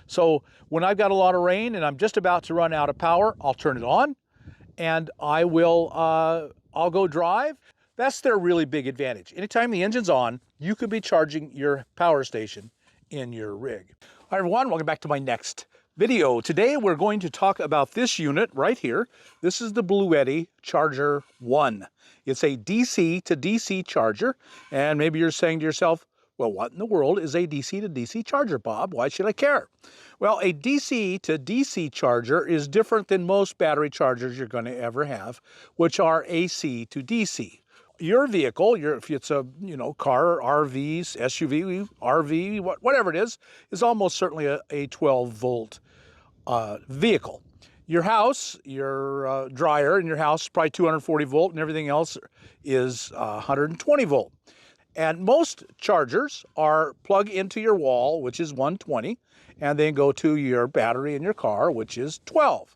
So when I've got a lot of rain and I'm just about to run out of power, I'll turn it on and I'll go drive. That's their really big advantage. Anytime the engine's on, you could be charging your power station in your rig. Hi everyone, welcome back to my next video. Today we're going to talk about this unit right here. This is the BLUETTI Charger 1. It's a DC to DC charger, and maybe you're saying to yourself, well, what in the world is a DC to DC charger, Bob? Why should I care? Well, a DC to DC charger is different than most battery chargers you're going to ever have, which are AC to DC. Your vehicle, if it's a car, RV, SUV, RV, whatever it is almost certainly a 12-volt vehicle. Your house, your dryer in your house is probably 240 volt, and everything else is 120 volt. And most chargers are plug into your wall, which is 120, and then go to your battery in your car, which is 12.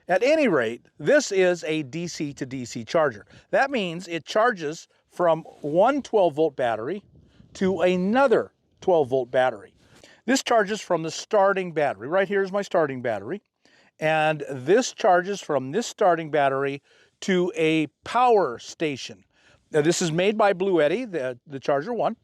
At any rate, this is a DC to DC charger. That means it charges from one 12-volt battery to another 12-volt battery. This charges from the starting battery. Right here is my starting battery. And this charges from this starting battery to a power station. Now, this is made by BLUETTI, the Charger 1,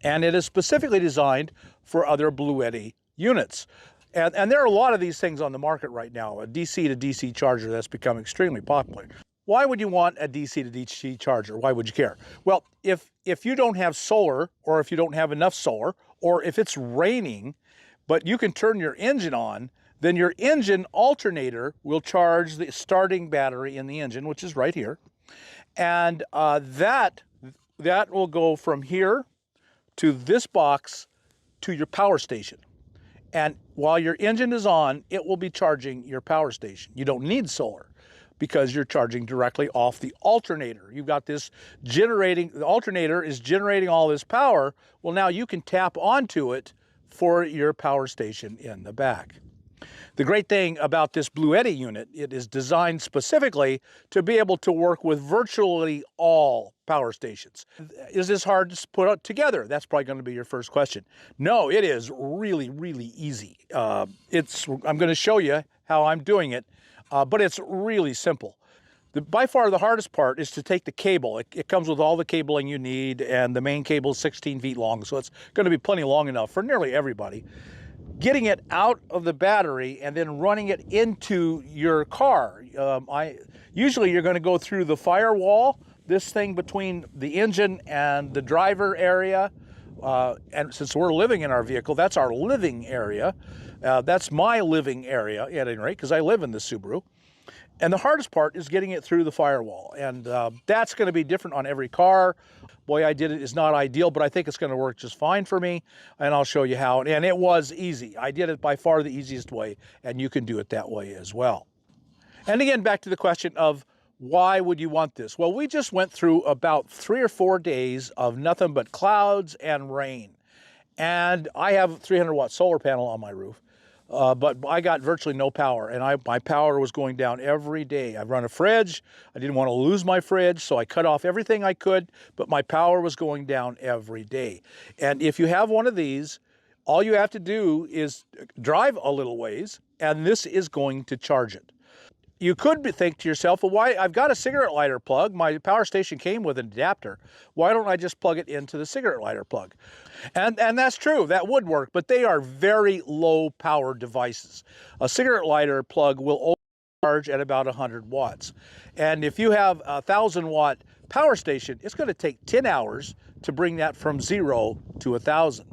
and it is specifically designed for other BLUETTI units. And there are a lot of these things on the market right now, a DC to DC charger that's become extremely popular. Why would you want a DC to DC charger? Why would you care? Well, if you don't have solar, or if you don't have enough solar, or if it's raining, but you can turn your engine on, then your engine alternator will charge the starting battery in the engine, which is right here. And that will go from here to this box to your power station. And while your engine is on, it will be charging your power station. You don't need solar because you're charging directly off the alternator. You've got this generating, the alternator is generating all this power. Well, now you can tap onto it for your power station in the back. The great thing about this BLUETTI unit, it is designed specifically to be able to work with virtually all power stations. Is this hard to put together? That's probably going to be your first question. No, it is really, really easy. I'm going to show you how I'm doing it, but it's really simple. By far the hardest part is to take the cable. It comes with all the cabling you need, and the main cable is 16 feet long, so it's going to be plenty long enough for nearly everybody. Getting it out of the battery and then running it into your car. Usually you're going to go through the firewall, this thing between the engine and the driver area. And since we're living in our vehicle, that's our living area. That's my living area at any rate, because I live in the Subaru. And the hardest part is getting it through the firewall. And that's going to be different on every car. Boy, I did it. It's not ideal, but I think it's going to work just fine for me. And I'll show you how. And it was easy. I did it by far the easiest way, and you can do it that way as well. And again, back to the question of why would you want this? Well, we just went through about 3 or 4 days of nothing but clouds and rain. And I have a 300-watt solar panel on my roof. But I got virtually no power, and my power was going down every day. I run a fridge. I didn't want to lose my fridge, so I cut off everything I could, but my power was going down every day. And if you have one of these, all you have to do is drive a little ways, and this is going to charge it. You could think to yourself, well, why? I've got a cigarette lighter plug. My power station came with an adapter. Why don't I just plug it into the cigarette lighter plug? And that's true, that would work, but they are very low power devices. A cigarette lighter plug will only charge at about 100 watts. And if you have a 1,000-watt power station, it's going to take 10 hours to bring that from 0 to 1,000.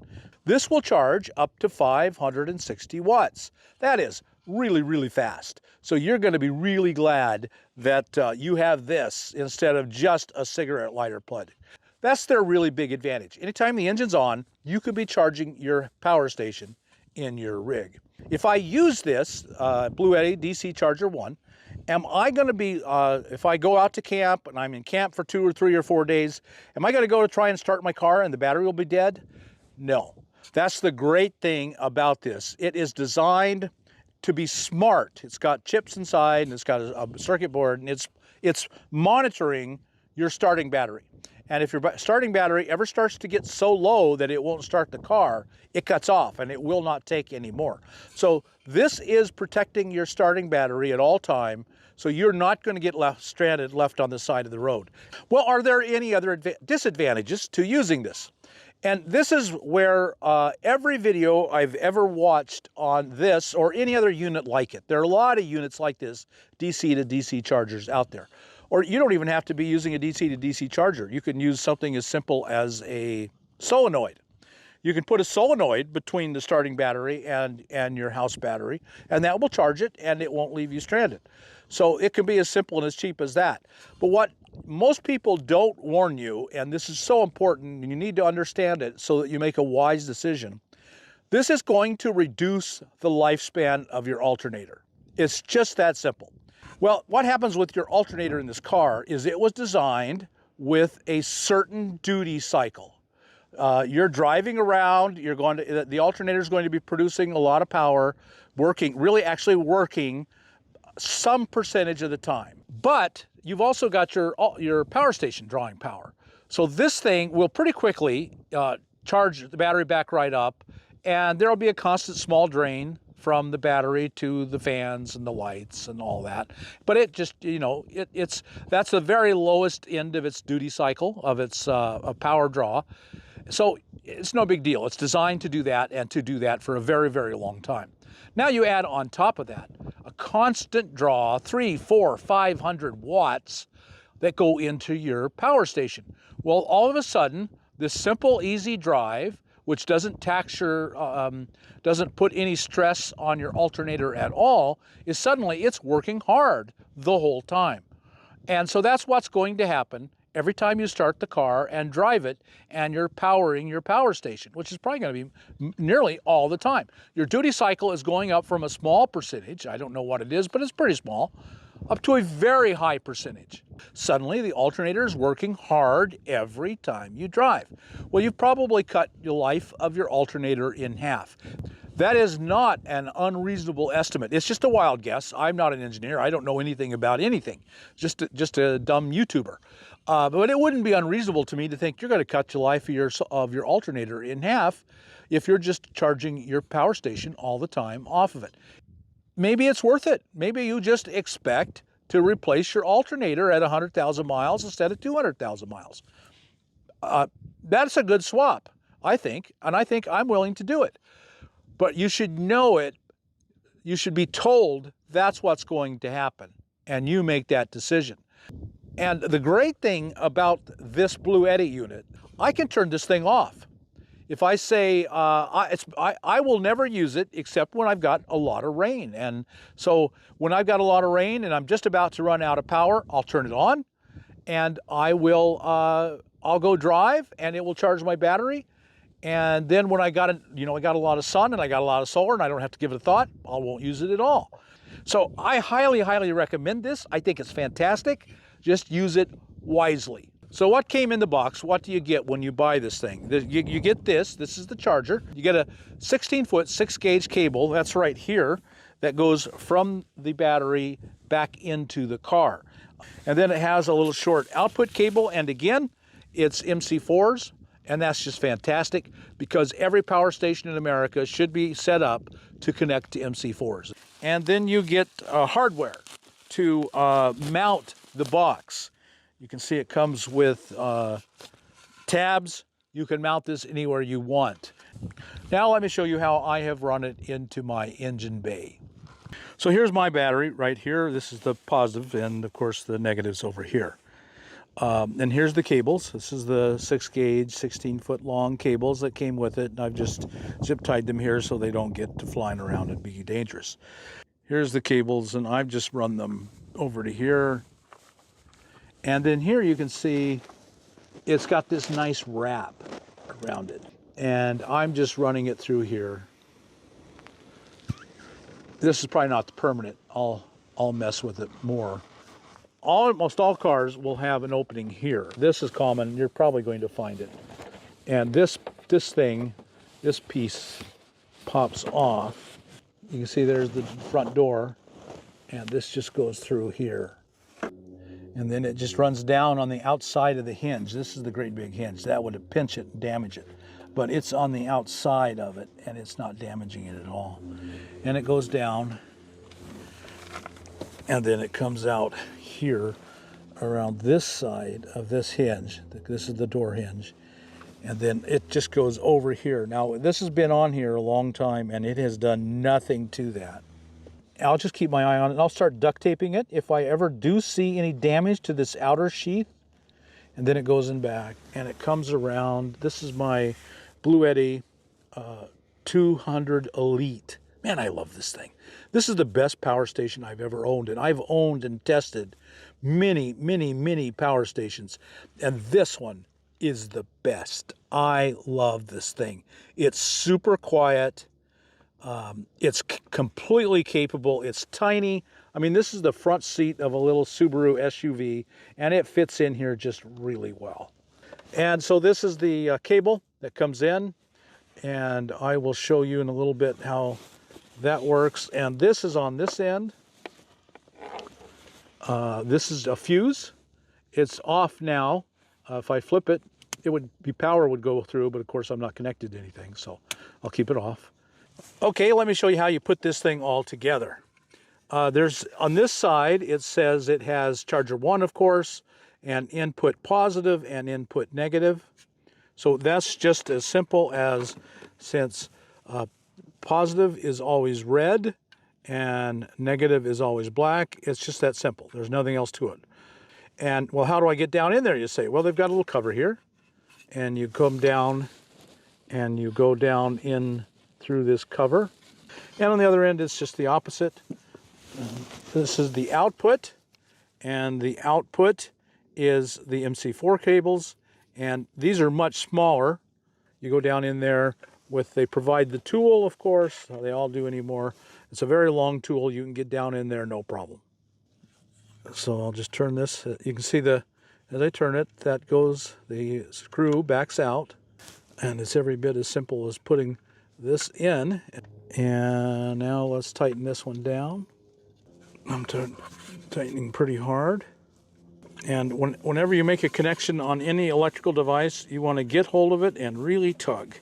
This will charge up to 560 watts. That is really, really fast. So you're going to be really glad that you have this instead of just a cigarette lighter plug. That's their really big advantage. Anytime the engine's on, you could be charging your power station in your rig. If I use this BLUETTI DC Charger 1, am I going to be, if I go out to camp and I'm in camp for 2 or 3 or 4 days, am I going to go to try and start my car and the battery will be dead? No. That's the great thing about this. It is designed to be smart. It's got chips inside, and it's got a circuit board, and it's monitoring your starting battery. And if your starting battery ever starts to get so low that it won't start the car, it cuts off and it will not take anymore. So this is protecting your starting battery at all time, so you're not going to get stranded left on the side of the road. Well, are there any other disadvantages to using this? And this is where every video I've ever watched on this or any other unit like it, there are a lot of units like this, DC to DC chargers out there. Or you don't even have to be using a DC to DC charger. You can use something as simple as a solenoid. You can put a solenoid between the starting battery and your house battery, and that will charge it and it won't leave you stranded. So it can be as simple and as cheap as that. But what most people don't warn you, and this is so important, and you need to understand it so that you make a wise decision, this is going to reduce the lifespan of your alternator. It's just that simple. Well, what happens with your alternator in this car is it was designed with a certain duty cycle. You're driving around, the alternator is going to be producing a lot of power, actually working some percentage of the time. But you've also got your power station drawing power. So this thing will pretty quickly charge the battery back right up, and there'll be a constant small drain from the battery to the fans and the lights and all that. But it just, that's the very lowest end of its duty cycle, of its power draw. So it's no big deal. It's designed to do that, and to do that for a very, very long time. Now you add on top of that a constant draw, 300, 400, 500 watts that go into your power station. Well, all of a sudden, this simple, easy drive, which doesn't tax doesn't put any stress on your alternator at all, is suddenly it's working hard the whole time. And so that's what's going to happen every time you start the car and drive it and you're powering your power station, which is probably going to be nearly all the time. Your duty cycle is going up from a small percentage, I don't know what it is, but it's pretty small, up to a very high percentage. Suddenly, the alternator is working hard every time you drive. Well, you've probably cut the life of your alternator in half. That is not an unreasonable estimate. It's just a wild guess. I'm not an engineer. I don't know anything about anything. Just a dumb YouTuber. But it wouldn't be unreasonable to me to think you're going to cut the life of your alternator in half if you're just charging your power station all the time off of it. Maybe it's worth it. Maybe you just expect to replace your alternator at 100,000 miles instead of 200,000 miles. That's a good swap, I think, and I think I'm willing to do it. But you should know it. You should be told that's what's going to happen, and you make that decision. And the great thing about this BLUETTI unit, I can turn this thing off. If I say, I will never use it except when I've got a lot of rain. And so when I've got a lot of rain and I'm just about to run out of power, I'll turn it on and I'll go drive and it will charge my battery. And then when I got a lot of sun and I got a lot of solar and I don't have to give it a thought, I won't use it at all. So I highly, highly recommend this. I think it's fantastic. Just use it wisely. So what came in the box? What do you get when you buy this thing? You get this. This is the charger. You get a 16-foot 6-gauge cable. That's right here. That goes from the battery back into the car. And then it has a little short output cable. And again, it's MC4s. And that's just fantastic because every power station in America should be set up to connect to MC4s. And then you get hardware to mount the box. You can see it comes with tabs. You can mount this anywhere you want. Now let me show you how I have run it into my engine bay. So here's my battery right here. This is the positive and of course the negatives over here. And here's the cables. This is the 6-gauge, 16-foot long cables that came with it. And I've just zip tied them here so they don't get to flying around and be dangerous. Here's the cables and I've just run them over to here. And then here you can see it's got this nice wrap around it. And I'm just running it through here. This is probably not the permanent. I'll mess with it more. Almost all cars will have an opening here. This is common. You're probably going to find it. And this piece pops off. You can see there's the front door. And this just goes through here. And then it just runs down on the outside of the hinge. This is the great big hinge. That would pinch it and damage it. But it's on the outside of it, and it's not damaging it at all. And it goes down, and then it comes out here around this side of this hinge. This is the door hinge. And then it just goes over here. Now, this has been on here a long time, and it has done nothing to that. I'll just keep my eye on it, and I'll start duct taping it if I ever do see any damage to this outer sheath. And then it goes in back, and it comes around. This is my BLUETTI 200 Elite. Man, I love this thing. This is the best power station I've ever owned, and I've owned and tested many, many, many power stations, and this one is the best. I love this thing. It's super quiet. It's completely capable. It's tiny. I mean, this is the front seat of a little Subaru SUV, and it fits in here just really well. And so this is the cable that comes in, and I will show you in a little bit how that works. And this is on this end. This is a fuse. It's off now. If I flip it, it would be power would go through, but of course I'm not connected to anything, so I'll keep it off. Okay, let me show you how you put this thing all together. There's on this side, it says it has charger 1, of course, and input positive and input negative. So that's just as simple as, since positive is always red and negative is always black, it's just that simple. There's nothing else to it. And, well, how do I get down in there, you say? Well, they've got a little cover here, and you come down and you go down in through this cover. And on the other end, it's just the opposite. This is the output, and the output is the MC4 cables, and these are much smaller. You go down in there with, they provide the tool, of course. They all do anymore. It's a very long tool. You can get down in there, no problem. So I'll just turn this. You can see as I turn it, that goes, the screw backs out, and it's every bit as simple as putting this in. And now let's tighten this one down. I'm tightening pretty hard. And whenever you make a connection on any electrical device, you want to get hold of it and really tug.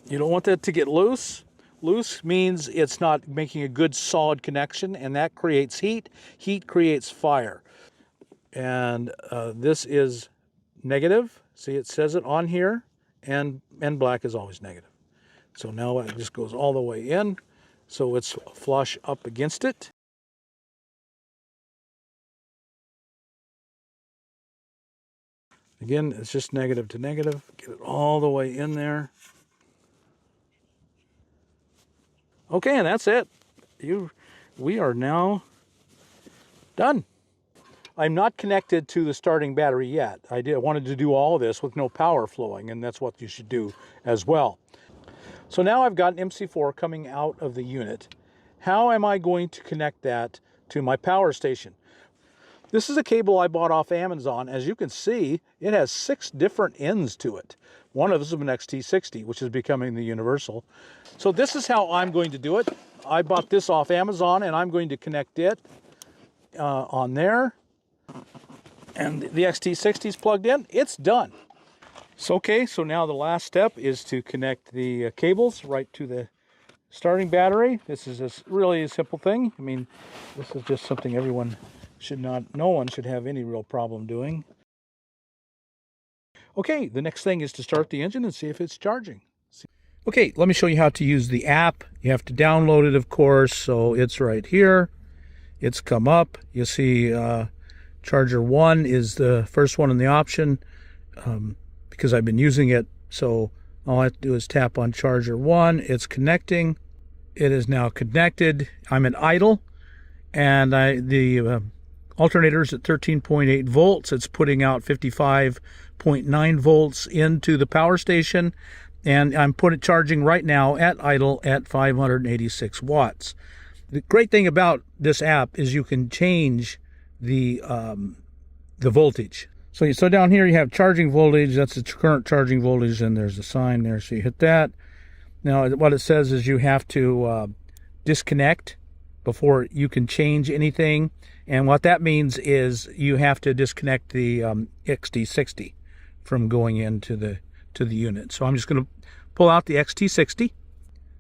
You don't want that to get loose. Loose means it's not making a good solid connection, and that creates heat. Heat creates fire. And this is negative. See, it says it on here, and black is always negative. So now it just goes all the way in, so it's flush up against it. Again, it's just negative to negative. Get it all the way in there. Okay, and that's it. We are now done. I'm not connected to the starting battery yet. I wanted to do all of this with no power flowing, and that's what you should do as well. So now I've got an MC4 coming out of the unit. How am I going to connect that to my power station? This is a cable I bought off Amazon. As you can see, it has 6 different ends to it. One of them is an XT60, which is becoming the universal. So this is how I'm going to do it. I bought this off Amazon, and I'm going to connect it on there. And the XT60 is plugged in. It's done. So, okay, so now the last step is to connect the cables right to the starting battery. This is really a simple thing. I mean, this is just something no one should have any real problem doing. Okay, the next thing is to start the engine and see if it's charging. Okay, let me show you how to use the app. You have to download it, of course, so it's right here. It's come up. You see Charger 1 is the first one in the option because I've been using it. So all I have to do is tap on Charger 1. It's connecting. It is now connected. I'm at idle, and the alternator is at 13.8 volts. It's putting out 55.9 volts into the power station, and I'm charging right now at idle at 586 watts. The great thing about this app is you can change the voltage. So down here you have charging voltage. That's the current charging voltage, and there's a sign there. So you hit that. Now what it says is you have to disconnect before you can change anything. And what that means is you have to disconnect the XT60 from going into the unit. So I'm just going to pull out the XT60.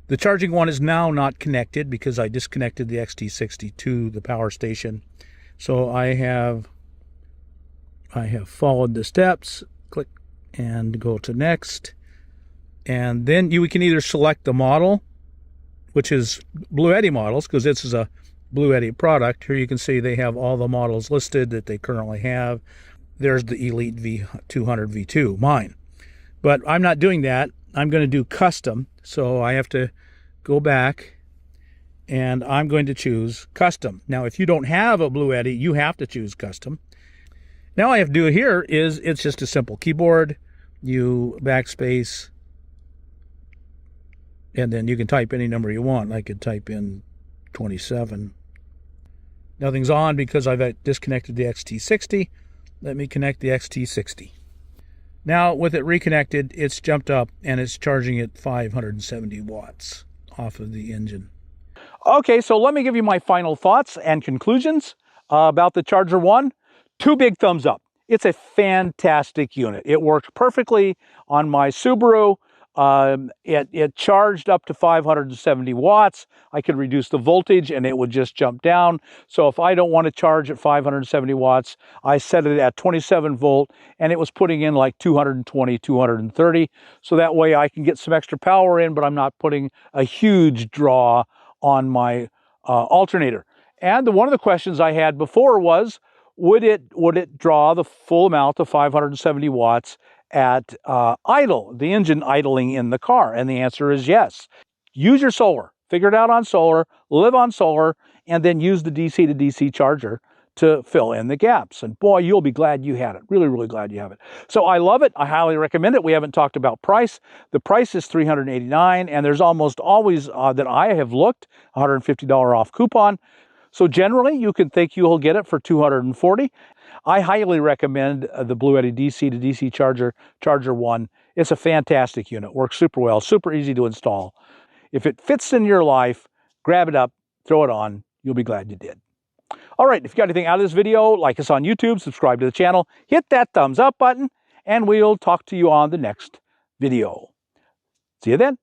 The charging one is now not connected because I disconnected the XT60 to the power station. So I have followed the steps, click and go to next. And then you can either select the model, which is BLUETTI models, because this is a BLUETTI product. Here you can see they have all the models listed that they currently have. There's the Elite V200 V2, mine. But I'm not doing that. I'm going to do custom. So I have to go back and I'm going to choose custom. Now, if you don't have a BLUETTI, you have to choose custom. Now all I have to do here is, it's just a simple keyboard. You backspace, and then you can type any number you want. I could type in 27. Nothing's on because I've disconnected the XT60. Let me connect the XT60. Now, with it reconnected, it's jumped up and it's charging at 570 watts off of the engine. Okay, so let me give you my final thoughts and conclusions about the Charger 1. 2 big thumbs up. It's a fantastic unit. It worked perfectly on my Subaru. It charged up to 570 watts. I could reduce the voltage and it would just jump down. So if I don't want to charge at 570 watts, I set it at 27 volt and it was putting in like 220, 230. So that way I can get some extra power in, but I'm not putting a huge draw on my alternator. And one of the questions I had before was, would it draw the full amount of 570 watts at idle, the engine idling in the car? And the answer is yes. Use your solar. Figure it out on solar, live on solar, and then use the DC to DC charger to fill in the gaps. And boy, you'll be glad you had it. Really, really glad you have it. So I love it. I highly recommend it. We haven't talked about price. The price is $389, and there's almost always, that I have looked, $150 off coupon. So generally, you can think you'll get it for $240. I highly recommend the BLUETTI DC to DC Charger 1. It's a fantastic unit. Works super well, super easy to install. If it fits in your life, grab it up, throw it on. You'll be glad you did. All right, if you got anything out of this video, like us on YouTube, subscribe to the channel, hit that thumbs up button, and we'll talk to you on the next video. See you then.